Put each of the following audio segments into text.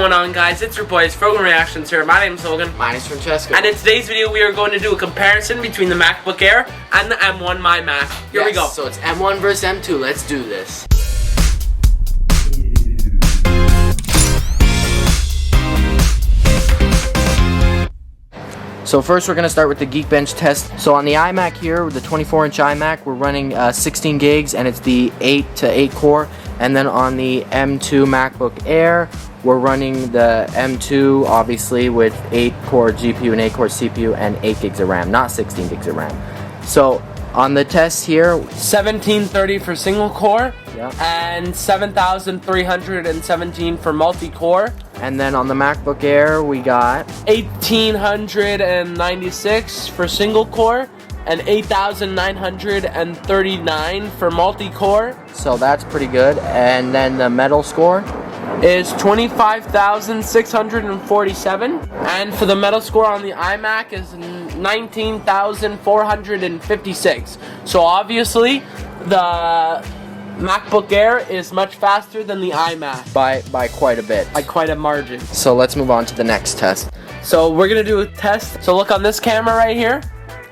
going on, guys? It's your boys, Program Reactions here. My name is Logan. My name is Francesco. And in today's video, we are going to do a comparison between the MacBook Air and the M1 MacBook. Here we go. So it's M1 versus M2. Let's do this. So first we're going to start with the Geekbench test. So on the iMac here, with the 24-inch iMac, we're running 16 gigs and it's the 8 to 8 core. And then on the M2 MacBook Air, we're running the M2 obviously with 8-core GPU and 8-core CPU and 8 gigs of RAM, not 16 gigs of RAM. So on the test here, 1730 for single core, yeah, and 7317 for multi-core. And then on the MacBook Air, we got 1896 for single core and 8939 for multi-core. So that's pretty good. And then the metal score is 25,647, and for the metal score on the iMac is 19,456. So obviously the MacBook Air is much faster than the iMac by quite a bit, by quite a margin. So let's move on to the next test. So we're gonna do a test. So look on this camera right here.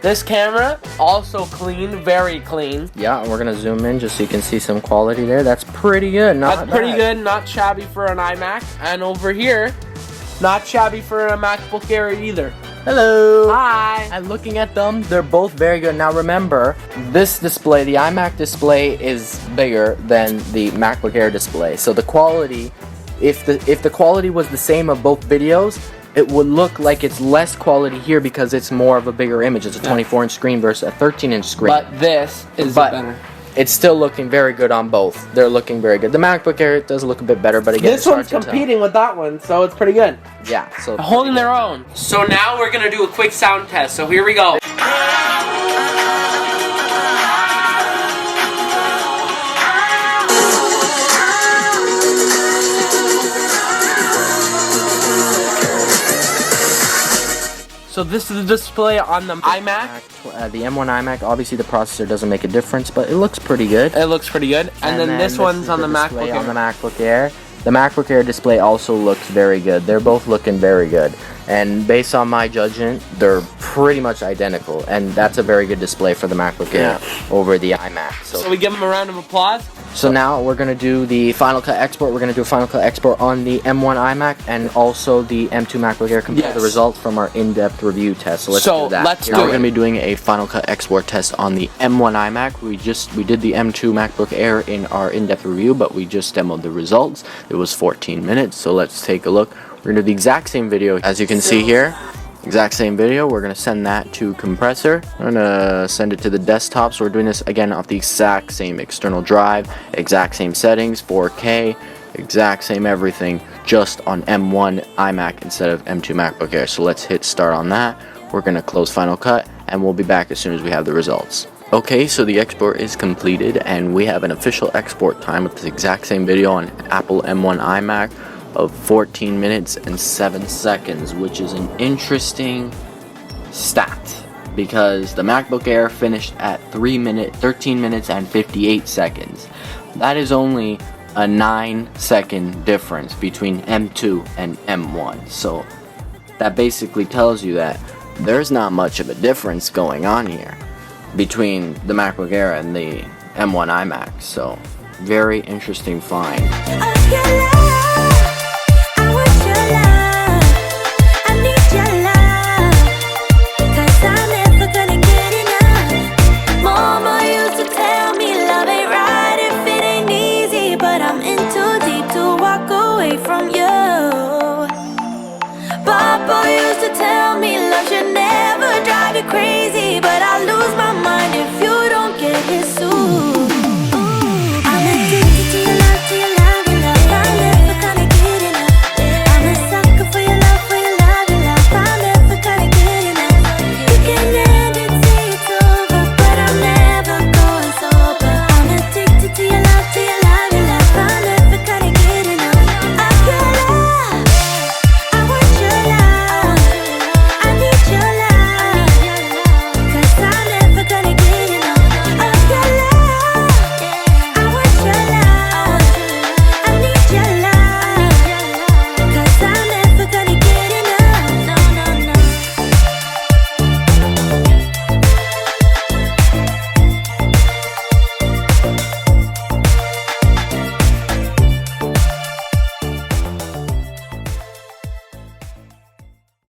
This camera, also clean, very clean. Yeah, and we're gonna zoom in just so you can see some quality there. That's pretty good. That's pretty good, not shabby for an iMac. And over here, not shabby for a MacBook Air either. Hello. Hi. And looking at them, they're both very good. Now remember, this display, the iMac display, is bigger than the MacBook Air display. So the quality, if the quality was the same of both videos, it would look like it's less quality here because it's more of a bigger image. It's a 24-inch screen versus a 13-inch screen. But this is better. It's still looking very good on both. They're looking very good. The MacBook Air does look a bit better, but again, this one's competing with that one, so it's pretty good. Yeah, so holding their own. So now we're gonna do a quick sound test. So here we go. So this is the display on the iMac. The M1 iMac, obviously the processor doesn't make a difference, but it looks pretty good. It looks pretty good. And then this one's on the MacBook Air. On the MacBook Air. The MacBook Air display also looks very good. They're both looking very good. And based on my judgment, they're pretty much identical. And that's a very good display for the MacBook Air over the iMac. So we give them a round of applause. So now we're going to do the Final Cut export. We're going to do a Final Cut export on the M1 iMac and also the M2 MacBook Air. Compare the results from our in-depth review test. So let's do that. Now we're going to be doing a Final Cut export test on the M1 iMac. We did the M2 MacBook Air in our in-depth review, but we just demoed the results. It was 14 minutes, so let's take a look. We're going to do the exact same video as you can see here. Exact same video. We're going to send that to compressor. We're going to send it to the desktop. So we're doing this again off the exact same external drive, exact same settings, 4K, exact same everything, just on M1 iMac instead of M2 MacBook Air. So let's hit start on that. We're going to close Final Cut and we'll be back as soon as we have the results. Okay, so the export is completed and we have an official export time with the exact same video on Apple M1 iMac of 14 minutes and 7 seconds, which is an interesting stat because the MacBook Air finished at 13 minutes and 58 seconds. That is only a 9-second difference between M2 and M1. So that basically tells you that there's not much of a difference going on here between the MacBook Air and the M1 iMac. So very interesting find.